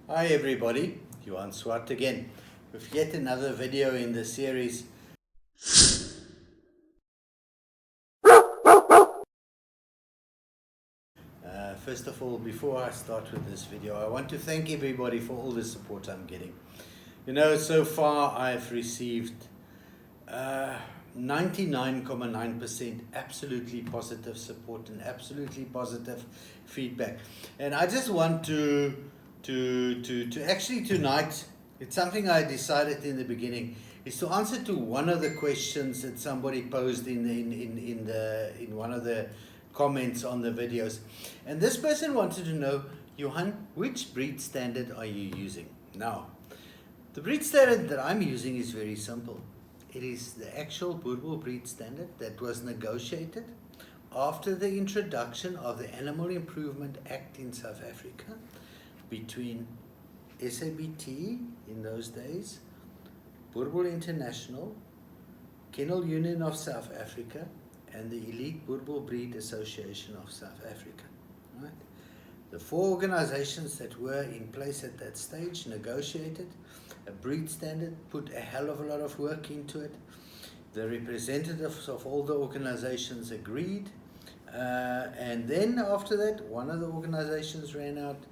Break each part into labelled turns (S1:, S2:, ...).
S1: Hi everybody, Johan Swart again with yet another video in the series. First of all, before I start with this video, I want to thank everybody for all the support I'm getting. You know, so far I've received 99.9% absolutely positive support and absolutely positive feedback. And I just want to actually tonight, it's something I decided in the beginning, is to answer to one of the questions that somebody posed in one of the comments on the videos. And this person wanted to know, Johan, which breed standard are you using? Now, the breed standard that I'm using is very simple. It is the actual Boerboel breed standard that was negotiated after the introduction of the Animal Improvement Act in South Africa between SABT in those days, Boerboel International, Kennel Union of South Africa, and the Elite Boerboel Breed Association of South Africa. Right? The four organizations that were in place at that stage negotiated a breed standard, put a hell of a lot of work into it. The representatives of all the organizations agreed, and then after that, one of the organizations ran out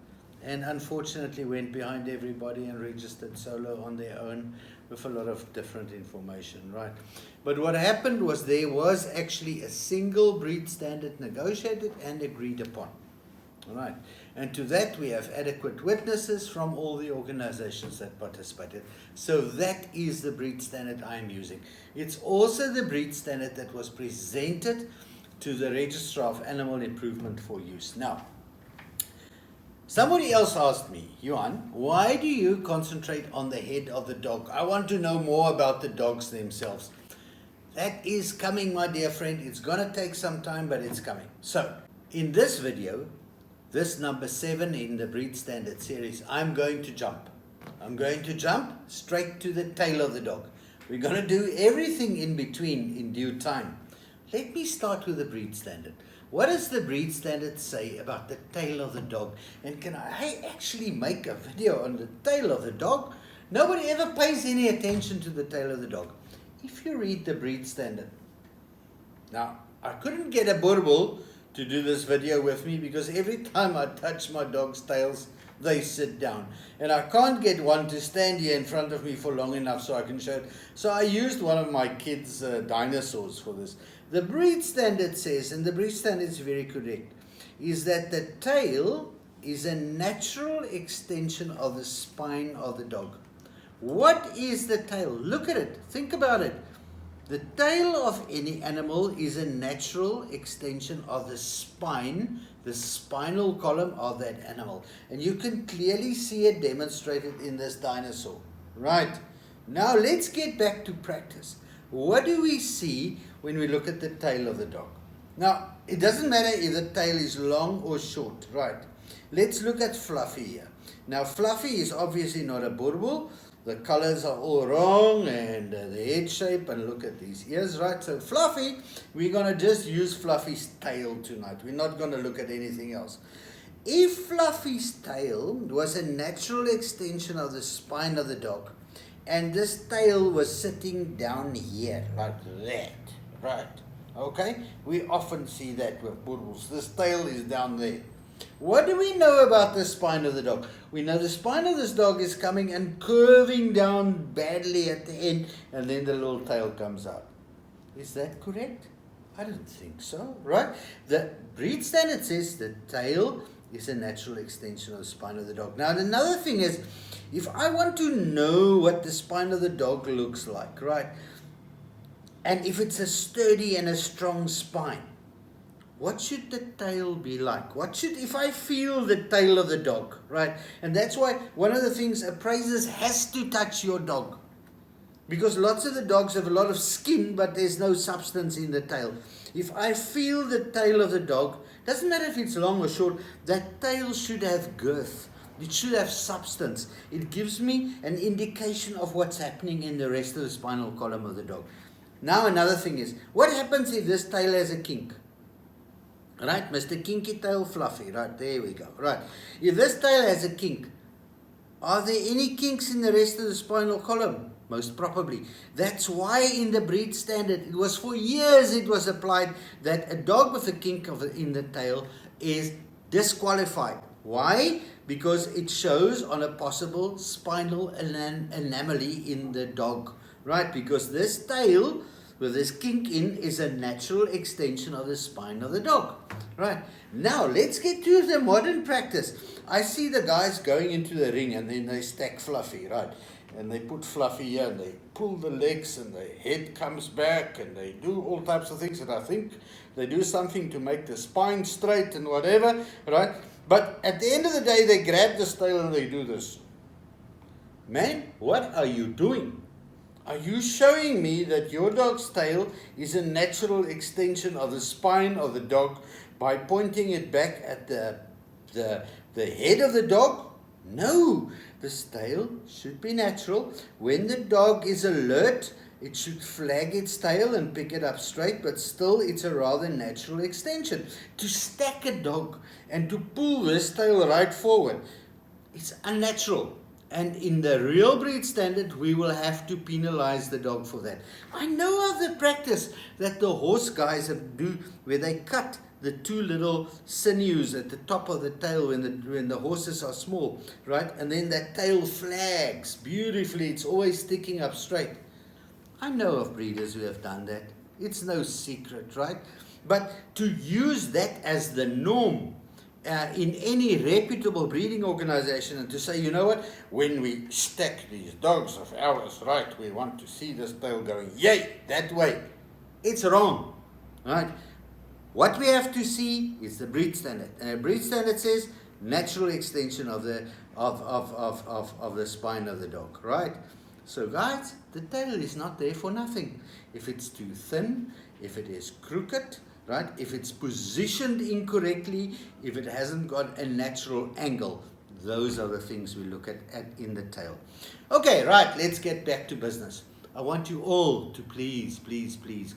S1: and unfortunately went behind everybody and registered solo on their own with a lot of different information, right? But what happened was there was actually a single breed standard negotiated and agreed upon. All right, and to that we have adequate witnesses from all the organizations that participated. So that is the breed standard I'm using. It's also the breed standard that was presented to the Registrar of Animal Improvement for use. Now, somebody else asked me, Johan, why do you concentrate on the head of the dog? I want to know more about the dogs themselves. That is coming, my dear friend. It's going to take some time, but it's coming. So, in this video, this number 7 in the breed standard series, I'm going to jump. I'm going to jump straight to the tail of the dog. We're going to do everything in between in due time. Let me start with the breed standard. What does the breed standard say about the tail of the dog? And can I actually make a video on the tail of the dog? Nobody ever pays any attention to the tail of the dog. If you read the breed standard. Now, I couldn't get a Boerboel to do this video with me because every time I touch my dog's tails, they sit down. And I can't get one to stand here in front of me for long enough so I can show it. So I used one of my kids' dinosaurs for this. The breed standard says, and the breed standard is very correct, is that the tail is a natural extension of the spine of the dog. What is the tail? Look at it. Think about it. The tail of any animal is a natural extension of the spine, the spinal column of that animal. And you can clearly see it demonstrated in this dinosaur. Right. Now let's get back to practice. What do we see when we look at the tail of the dog? Now, it doesn't matter if the tail is long or short, right? Let's look at Fluffy here. Now, Fluffy is obviously not a Boerboel. The colors are all wrong and the head shape, and look at these ears, right? So Fluffy, we're going to just use Fluffy's tail tonight. We're not going to look at anything else. If Fluffy's tail was a natural extension of the spine of the dog, and this tail was sitting down here, like that, right? Okay? We often see that with Boerboels. This tail is down there. What do we know about the spine of the dog? We know the spine of this dog is coming and curving down badly at the end, and then the little tail comes out. Is that correct? I don't think so, right? The breed standard says the tail is a natural extension of the spine of the dog. Now, another thing is, if I want to know what the spine of the dog looks like, right? And if it's a sturdy and a strong spine, what should the tail be like? If I feel the tail of the dog, right? And that's why one of the things appraisers has to touch your dog. Because lots of the dogs have a lot of skin, but there's no substance in the tail. If I feel the tail of the dog, doesn't matter if it's long or short, that tail should have girth. It should have substance. It gives me an indication of what's happening in the rest of the spinal column of the dog. Now another thing is, what happens if this tail has a kink? Right, Mr. Kinky Tail Fluffy, right, there we go, right. If this tail has a kink, Are there any kinks in the rest of the spinal column? Most probably. That's why in the breed standard, it was for years it was applied that a dog with a kink in the tail is disqualified. Why? Because it shows on a possible spinal anomaly in the dog, right? Because this tail with this kink in is a natural extension of the spine of the dog, right? Now let's get to the modern practice. I see the guys going into the ring and then they stack Fluffy, right? And they put Fluffy here and they pull the legs and the head comes back and they do all types of things, and I think they do something to make the spine straight and whatever, right? But at the end of the day, they grab the tail and they do this. Man, what are you doing? Are you showing me that your dog's tail is a natural extension of the spine of the dog by pointing it back at the head of the dog? No, this tail should be natural. When the dog is alert, it should flag its tail and pick it up straight, but still it's a rather natural extension. To stack a dog and to pull this tail right forward, it's unnatural. And in the real breed standard, we will have to penalize the dog for that. I know of the practice that the horse guys do, where they cut the two little sinews at the top of the tail when the horses are small, right? And then that tail flags beautifully. It's always sticking up straight. I know of breeders who have done that. It's no secret, right? But to use that as the norm in any reputable breeding organization, and to say, you know what, when we stack these dogs of ours, right, we want to see this tail going, yay, that way. It's wrong, right? What we have to see is the breed standard. And a breed standard says natural extension of the spine of the dog, right? So guys, the tail is not there for nothing. If it's too thin, if it is crooked, right? If it's positioned incorrectly, if it hasn't got a natural angle, those are the things we look at in the tail. Okay, right, let's get back to business. I want you all to please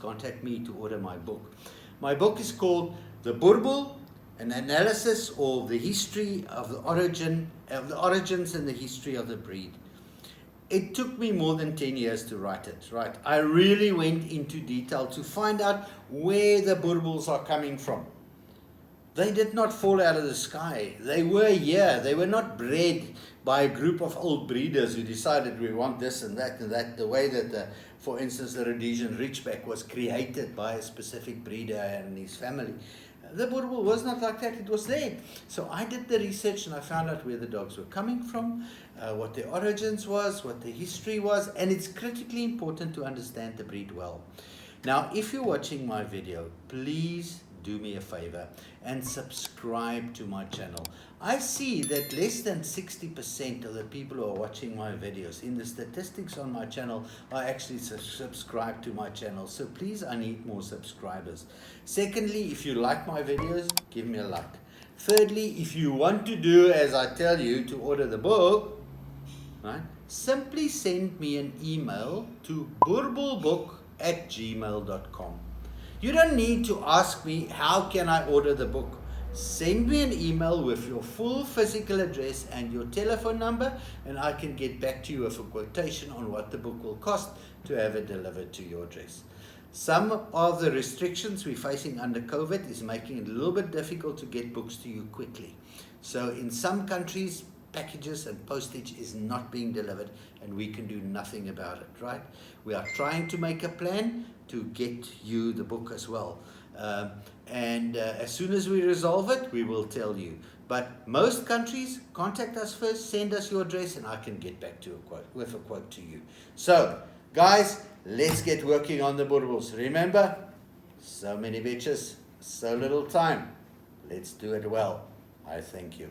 S1: contact me to order my book. My book is called The Boerboel, an analysis of the history of the origins and the history of the breed. It took me more than 10 years to write it, right? I really went into detail to find out where the Boerboels are coming from. They did not fall out of the sky. They were here. They were not bred by a group of old breeders who decided we want this and that and that. The way that, for instance, the Rhodesian Ridgeback was created by a specific breeder and his family. The Boerboel was not like that. It was there. So I did the research and I found out where the dogs were coming from, what their origins was, what their history was, and it's critically important to understand the breed well. Now, if you're watching my video, please do me a favor and subscribe to my channel. I see that less than 60% of the people who are watching my videos in the statistics on my channel are actually subscribed to my channel. So please, I need more subscribers. Secondly, if you like my videos, give me a like. Thirdly, if you want to do as I tell you to order the book, right, simply send me an email to boerboelbook@gmail.com. You don't need to ask me, how can I order the book? Send me an email with your full physical address and your telephone number, and I can get back to you with a quotation on what the book will cost to have it delivered to your address. Some of the restrictions we're facing under COVID is making it a little bit difficult to get books to you quickly. So in some countries, packages and postage is not being delivered, and we can do nothing about it, right? We are trying to make a plan to get you the book as well. As soon as we resolve it, we will tell you. But most countries, contact us first, send us your address, and I can get back to with a quote to you. So, guys, let's get working on the Boerboels. Remember, so many bitches, so little time. Let's do it well. I thank you.